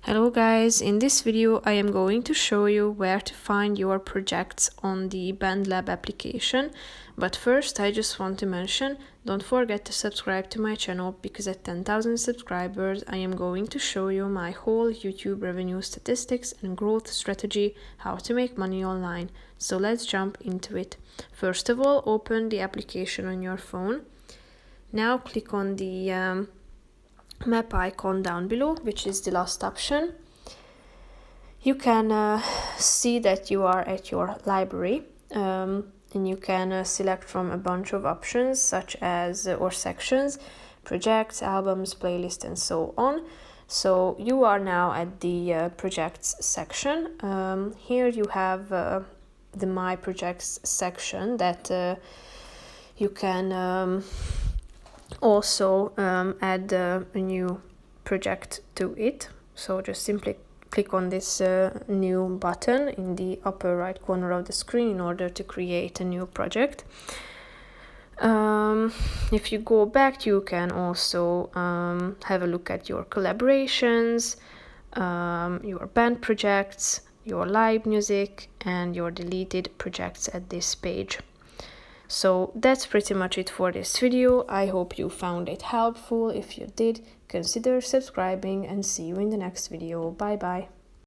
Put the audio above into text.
Hello guys, in this video I am going to show you where to find your projects on the BandLab application. But first I just want to mention, don't forget to subscribe to my channel because at 10,000 subscribers I am going to show you my whole YouTube revenue statistics and growth strategy, how to make money online. So let's jump into it. First of all, open the application on your phone. Now click on the map icon down below, which is the last option. You can see that you are at your library, and you can select from a bunch of options such as or sections, projects, albums, playlists, and so on. So you are now at the projects section. Here you have the my projects section that you can also add a new project to it. So just simply click on this new button in the upper right corner of the screen in order to create a new project. If you go back, you can also have a look at your collaborations, your band projects, your live music, and your deleted projects at this page. So that's pretty much it for this video. I hope you found it helpful. If you did, consider subscribing and see you in the next video. Bye bye.